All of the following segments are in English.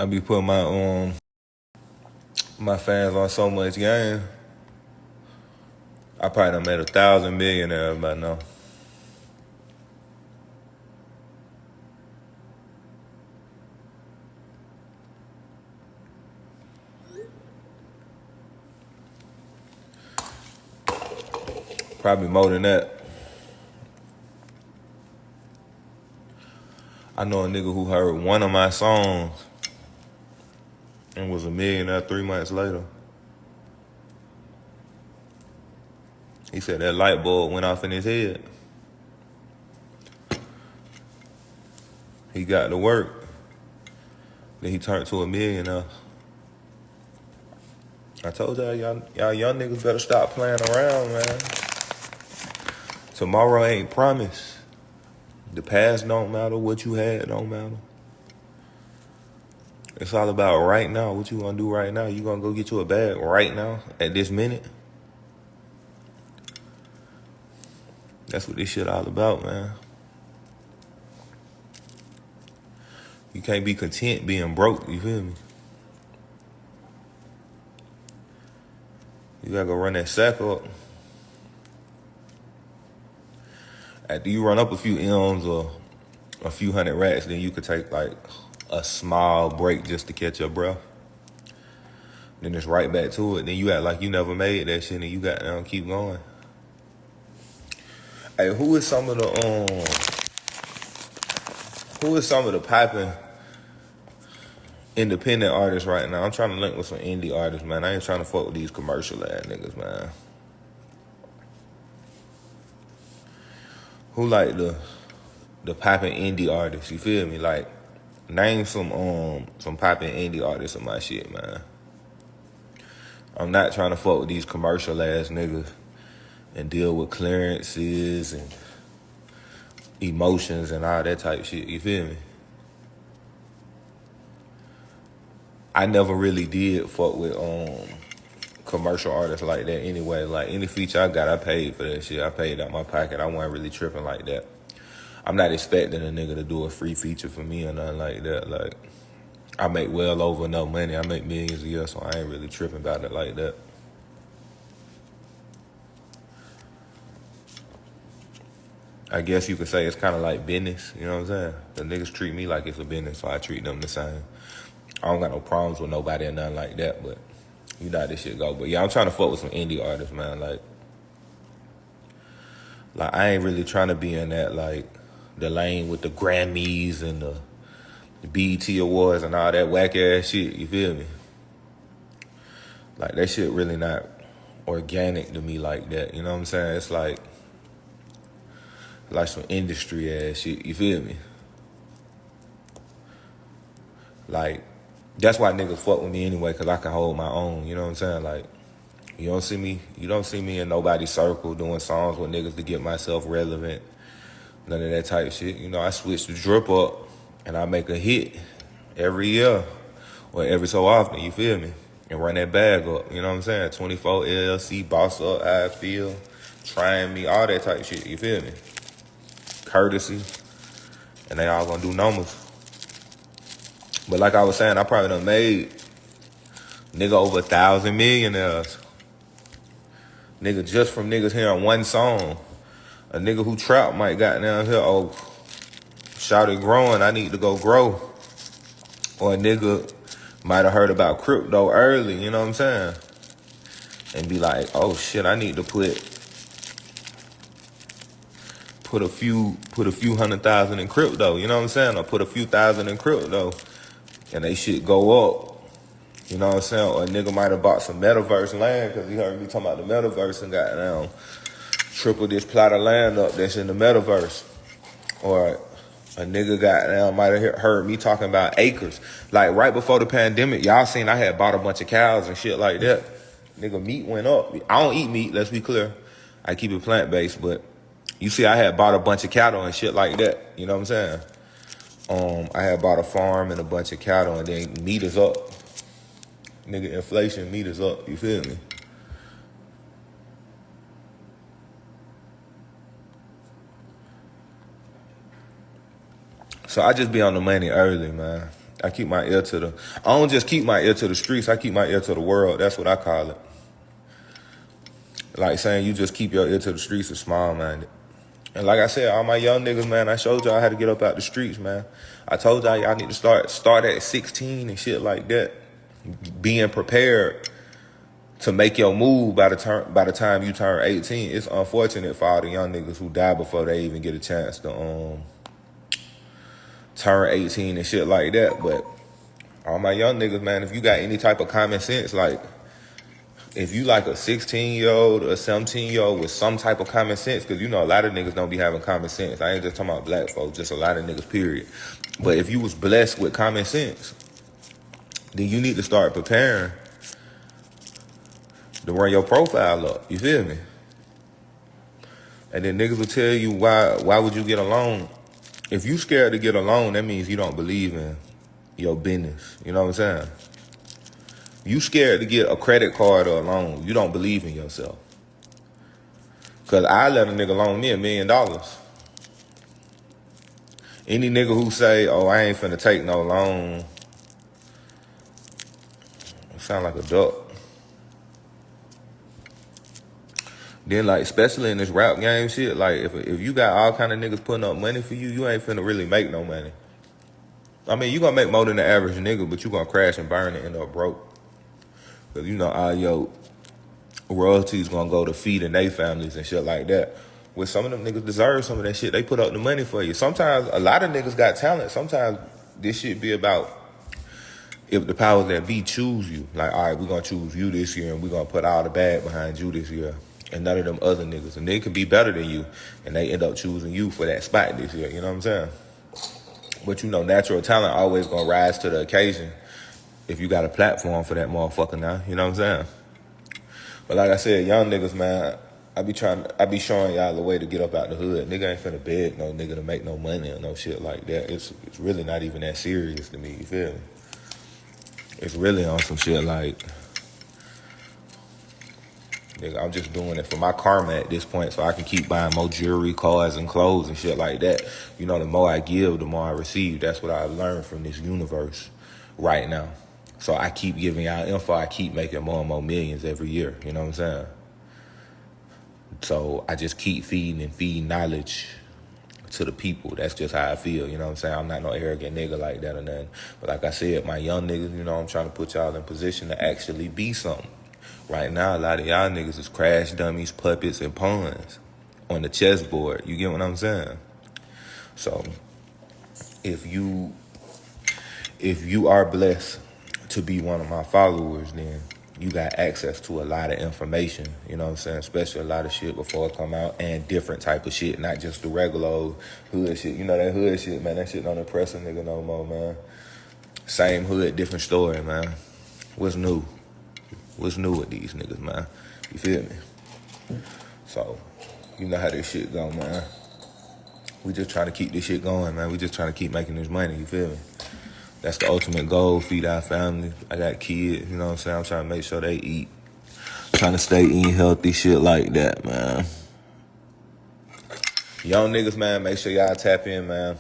I be putting my fans on so much game. I probably done made 1,000 millionaires by now. Probably more than that. I know a nigga who heard one of my songs and was a millionaire 3 months later. He said that light bulb went off in his head. He got to work. Then he turned to a millionaire. I told y'all young niggas better stop playing around, man. Tomorrow ain't promised. The past don't matter. What you had don't matter. It's all about right now. What you gonna do right now? You gonna go get you a bag right now at this minute? That's what this shit all about, man. You can't be content being broke, you feel me? You gotta go run that sack up. After you run up a few M's or a few hundred racks, then you could take like a small break just to catch your breath. Then it's right back to it. Then you act like you never made that shit and you got to keep going. Hey, who is some of the popping independent artists right now? I'm trying to link with some indie artists, man. I ain't trying to fuck with these commercial ass niggas, man. Who like the popping indie artists? You feel me? Like, name some popping indie artists of my shit, man. I'm not trying to fuck with these commercial ass niggas and deal with clearances and emotions and all that type shit. You feel me? I never really did fuck with commercial artists like that anyway. Like, any feature I got, I paid for that shit. I paid out my pocket. I wasn't really tripping like that. I'm not expecting a nigga to do a free feature for me or nothing like that. Like, I make well over enough money. I make millions a year, so I ain't really tripping about it like that. I guess you could say it's kind of like business, you know what I'm saying? The niggas treat me like it's a business, so I treat them the same. I don't got no problems with nobody or nothing like that, but you know how this shit go. But yeah, I'm trying to fuck with some indie artists, man. Like I ain't really trying to be in that, like, the lane with the Grammys and the BET Awards and all that whack ass shit, you feel me? Like, that shit really not organic to me like that, you know what I'm saying? It's like some industry ass shit, you feel me? Like, that's why niggas fuck with me anyway, cause I can hold my own, you know what I'm saying? Like, you don't see me in nobody's circle doing songs with niggas to get myself relevant. None of that type shit. You know, I switch the drip up and I make a hit every year or every so often, you feel me? And run that bag up, you know what I'm saying? 24 LLC, Boss Up, How I Feel, Trying Me, all that type shit, you feel me? Courtesy, and they all gonna do numbers. But like I was saying, I probably done made nigga over 1,000 millionaires. Nigga, just from niggas hearing one song. A nigga who trap might got down here, oh, shouted growing, I need to go grow. Or a nigga might have heard about crypto early, you know what I'm saying? And be like, oh shit, I need to put a few 100,000 in crypto, you know what I'm saying? Or put a few thousand in crypto. And they shit go up. You know what I'm saying? Or a nigga might have bought some metaverse land because he heard me talking about the metaverse and got down triple this plot of land up that's in the metaverse. Or a nigga got down might have heard me talking about acres. Like, right before the pandemic, y'all seen I had bought a bunch of cows and shit like that. Nigga, meat went up. I don't eat meat, let's be clear. I keep it plant-based, but you see I had bought a bunch of cattle and shit like that. You know what I'm saying? I had bought a farm and a bunch of cattle, and then meat is up. Nigga, inflation, meat is up. You feel me? So I just be on the money early, man. I keep my ear to the, I don't just keep my ear to the streets, I keep my ear to the world. That's what I call it. Like saying you just keep your ear to the streets is small-minded. And like I said, all my young niggas, man, I showed y'all how to get up out the streets, man. I told y'all need to start at 16 and shit like that. Being prepared to make your move by the time you turn 18. It's unfortunate for all the young niggas who die before they even get a chance to turn 18 and shit like that. But all my young niggas, man, if you got any type of common sense, like if you like a 16-year-old or a 17-year-old with some type of common sense, because you know a lot of niggas don't be having common sense. I ain't just talking about black folks, just a lot of niggas, period. But if you was blessed with common sense, then you need to start preparing to run your profile up. You feel me? And then niggas will tell you why would you get a loan? If you scared to get a loan, that means you don't believe in your business. You know what I'm saying? You scared to get a credit card or a loan, you don't believe in yourself. Cause I let a nigga loan me $1 million. Any nigga who say, oh, I ain't finna take no loan, sound like a duck. Then like, especially in this rap game shit, like if you got all kind of niggas putting up money for you, you ain't finna really make no money. I mean, you gonna make more than the average nigga, but you gonna crash and burn and end up broke. Cause you know all your royalties gonna go to feeding their families and shit like that. With some of them niggas deserve some of that shit. They put up the money for you. Sometimes a lot of niggas got talent. Sometimes this shit be about if the powers that be choose you. Like, all right, we're gonna choose you this year and we're gonna put all the bag behind you this year. And none of them other niggas. And they can be better than you. And they end up choosing you for that spot this year. You know what I'm saying? But you know, natural talent always gonna rise to the occasion if you got a platform for that motherfucker now. You know what I'm saying? But like I said, young niggas, man, I be showing y'all the way to get up out the hood. Nigga ain't finna beg no nigga to make no money or no shit like that. It's really not even that serious to me, you feel me? It's really on some shit like, nigga, I'm just doing it for my karma at this point so I can keep buying more jewelry, cars, and clothes and shit like that. You know, the more I give, the more I receive. That's what I learned from this universe right now. So I keep giving y'all info. I keep making more and more millions every year. You know what I'm saying? So I just keep feeding knowledge to the people. That's just how I feel. You know what I'm saying? I'm not no arrogant nigga like that or nothing. But like I said, my young niggas, you know, I'm trying to put y'all in position to actually be something. Right now, a lot of y'all niggas is crash dummies, puppets, and pawns on the chessboard. You get what I'm saying? So if you are blessed to be one of my followers, then you got access to a lot of information, you know what I'm saying? Especially a lot of shit before it come out and different type of shit, not just the regular old hood shit. You know that hood shit, man, that shit don't impress a nigga no more, man. Same hood, different story, man. What's new? What's new with these niggas, man? You feel me? So, you know how this shit go, man. We just trying to keep this shit going, man. We just trying to keep making this money, you feel me? That's the ultimate goal, feed our family. I got kids, you know what I'm saying? I'm trying to make sure they eat. Trying to stay eating healthy, shit like that, man. Young niggas, man, make sure y'all tap in, man.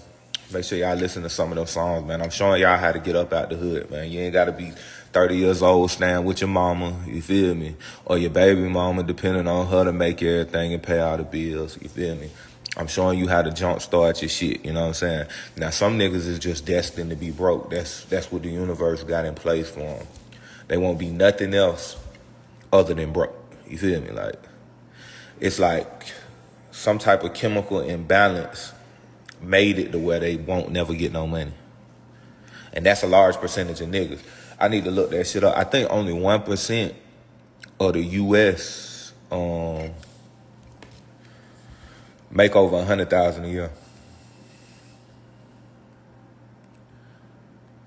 Make sure y'all listen to some of those songs, man. I'm showing y'all how to get up out the hood, man. You ain't got to be 30 years old staying with your mama, you feel me? Or your baby mama, depending on her to make everything and pay all the bills, you feel me? I'm showing you how to jumpstart your shit, you know what I'm saying? Now, some niggas is just destined to be broke. That's what the universe got in place for them. They won't be nothing else other than broke, you feel me? Like, it's like some type of chemical imbalance made it to where they won't never get no money. And that's a large percentage of niggas. I need to look that shit up. I think only 1% of the U.S., make over $100,000 a year.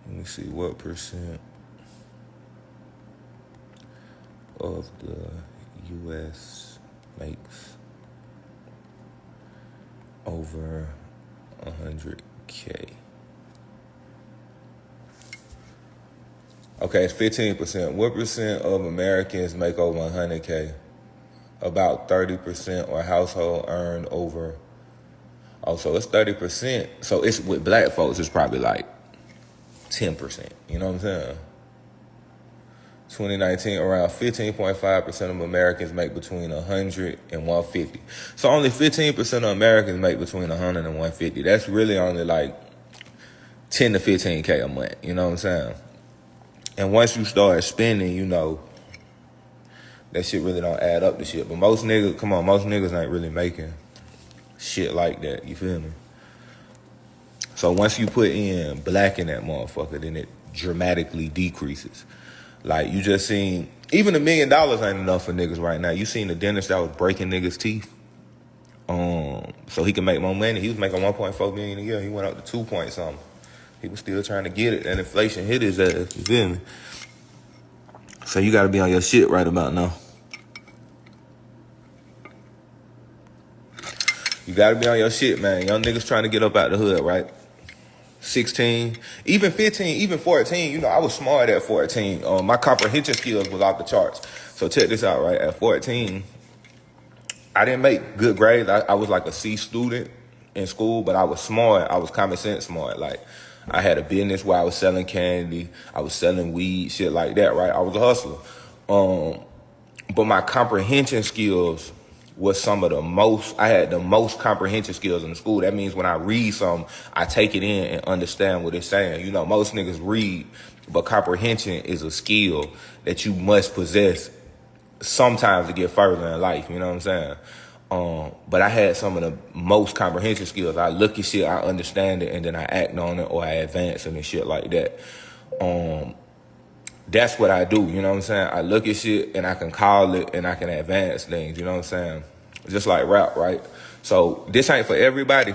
Let me see what percent of the U.S. makes over 100K. Okay, it's 15%. What percent of Americans make over 100K? About 30% or household earned over. Oh, so it's 30%. So it's with black folks, it's probably like 10%. You know what I'm saying? 2019, around 15.5% of Americans make between 100 and 150. So only 15% of Americans make between 100 and 150. That's really only like 10 to 15K a month. You know what I'm saying? And once you start spending, you know, that shit really don't add up to shit. But most niggas ain't really making shit like that. You feel me? So once you put in black in that motherfucker, then it dramatically decreases. Like, you just seen, even $1 million ain't enough for niggas right now. You seen the dentist that was breaking niggas' teeth so he can make more money. He was making $1.4 million a year. He went up to 2 point something. He was still trying to get it, and inflation hit his ass. You feel me? So you got to be on your shit right about now. You got to be on your shit, man. Young niggas trying to get up out the hood, right? 16, even 15, even 14, you know, I was smart at 14. My comprehension skills was off the charts. So check this out, right? At 14, I didn't make good grades. I was like a C student in school, but I was smart. I was common sense smart. Like, I had a business where I was selling candy. I was selling weed, shit like that, right? I was a hustler. But my comprehension skills was I had the most comprehension skills in the school. That means when I read something, I take it in and understand what it's saying. You know, most niggas read, but comprehension is a skill that you must possess sometimes to get further in life. You know what I'm saying? But I had some of the most comprehension skills. I look at shit, I understand it, and then I act on it or I advance it and shit like that. That's what I do, you know what I'm saying? I look at shit and I can call it and I can advance things, you know what I'm saying? Just like rap, right? So this ain't for everybody,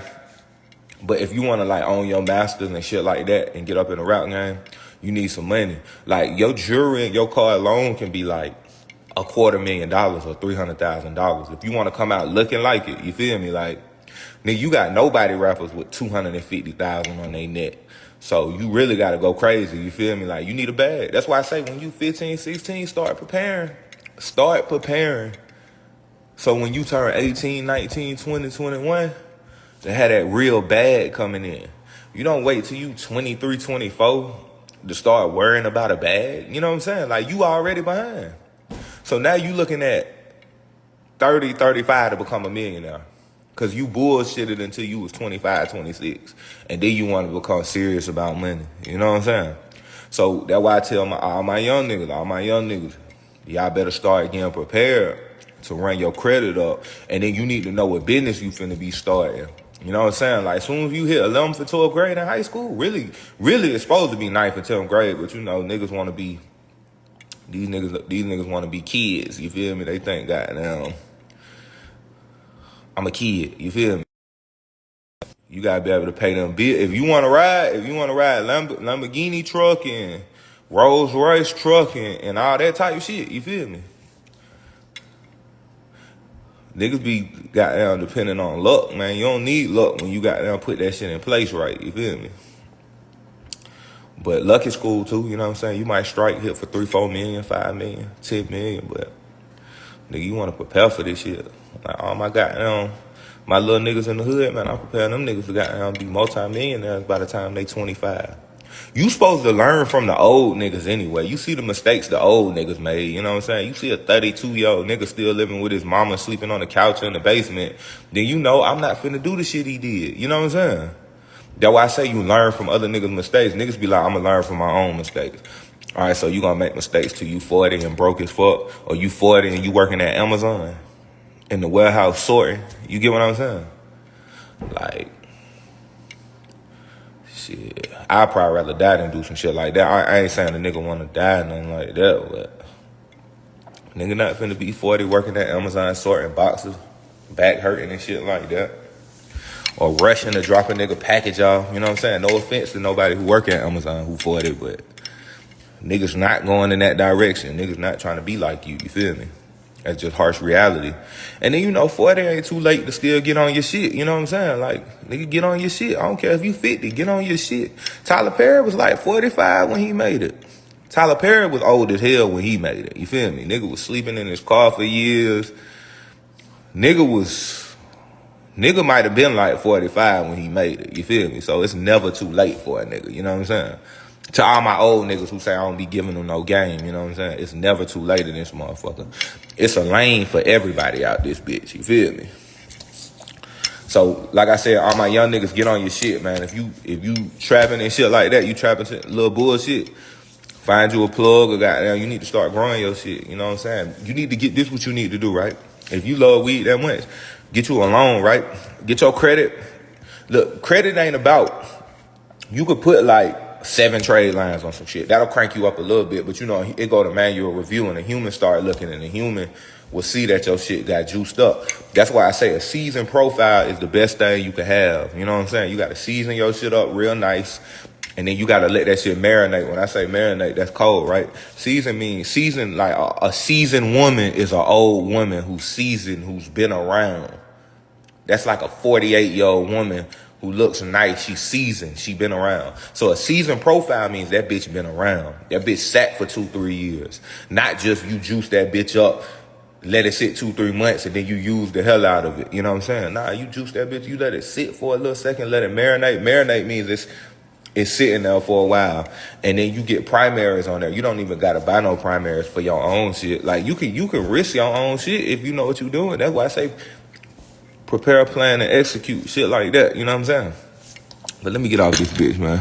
but if you want to like own your masters and shit like that and get up in the rap game, you need some money. Like, your jewelry and your car alone can be like $250,000 or $300,000 if you want to come out looking like it. You feel me? Like, nigga, you got nobody rappers with 250,000 on their neck. So you really got to go crazy. You feel me? Like, you need a bag. That's why I say when you 15, 16, start preparing. Start preparing. So when you turn 18, 19, 20, 21, to have that real bag coming in. You don't wait till you 23, 24 to start worrying about a bag. You know what I'm saying? Like, you already behind. So now you looking at 30, 35 to become a millionaire. Because you bullshitted until you was 25, 26. And then you want to become serious about money. You know what I'm saying? So that's why I tell all my young niggas, y'all better start getting prepared to run your credit up. And then you need to know what business you finna be starting. You know what I'm saying? Like, as soon as you hit 11th or 12th grade in high school, really it's supposed to be 9th and 10th grade. But, you know, niggas want to be, these niggas want to be kids. You feel me? They think, goddamn, I'm a kid. You feel me? You gotta be able to pay them bills. If you want to ride Lamborghini truck and Rolls Royce truck and all that type of shit, you feel me? Niggas be goddamn depending on luck, man. You don't need luck when you goddamn put that shit in place right. You feel me? But luck is cool too. You know what I'm saying? You might strike hit for 3, 4 million, 5 million, 10 million, but nigga, you want to prepare for this shit. Like, all my goddamn, my little niggas in the hood, man, I'm preparing them niggas to goddamn be multi-millionaires by the time they 25. You supposed to learn from the old niggas anyway. You see the mistakes the old niggas made, you know what I'm saying? You see a 32-year-old nigga still living with his mama, sleeping on the couch in the basement, then you know I'm not finna do the shit he did. You know what I'm saying? That's why I say you learn from other niggas' mistakes. Niggas be like, I'm gonna learn from my own mistakes. All right, so you gonna make mistakes till you 40 and broke as fuck, or you 40 and you working at Amazon in the warehouse sorting. You get what I'm saying? Like, shit, I'd probably rather die than do some shit like that. I ain't saying a nigga wanna die, nothing like that, but nigga not finna be 40 working at Amazon sorting boxes, back hurting and shit like that. Or rushing to drop a nigga package off. You know what I'm saying? No offense to nobody who work at Amazon who 40, but niggas not going in that direction. Niggas not trying to be like you feel me? That's just harsh reality. And then, you know, 40 ain't too late to still get on your shit. You know what I'm saying? Like, nigga, get on your shit. I don't care if you 50, get on your shit. Tyler Perry was like 45 when he made it. Tyler Perry was old as hell when he made it. You feel me? Nigga was sleeping in his car for years. Nigga might have been like 45 when he made it. You feel me? So it's never too late for a nigga. You know what I'm saying? To all my old niggas who say I don't be giving them no game, you know what I'm saying? It's never too late in this motherfucker. It's a lane for everybody out this bitch, you feel me? So, like I said, all my young niggas, get on your shit, man. If you trapping and shit like that, you trapping little bullshit, find you a plug or goddamn, you need to start growing your shit, you know what I'm saying? You need to get this what you need to do, right? If you love weed that much, get you a loan, right? Get your credit. Look, credit ain't about, you could put like 7 trade lines on some shit. That'll crank you up a little bit, but you know, it go to manual review and the human start looking and the human will see that your shit got juiced up. That's why I say a seasoned profile is the best thing you can have. You know what I'm saying? You got to season your shit up real nice. And then you got to let that shit marinate. When I say marinate, that's cold, right? Season means season, like a seasoned woman is an old woman who's seasoned, who's been around. That's like a 48-year-old woman who looks nice. She's seasoned. She been around. So a seasoned profile means that bitch been around. That bitch sat for 2-3 years. Not just you juice that bitch up, let it sit 2-3 months, and then you use the hell out of it. You know what I'm saying? Nah, you juice that bitch. You let it sit for a little second. Let it marinate. Marinate means it's sitting there for a while, and then you get primaries on there. You don't even gotta buy no primaries for your own shit. Like you can risk your own shit if you know what you're doing. That's why I say prepare a plan and execute shit like that. You know what I'm saying? But let me get off this bitch, man.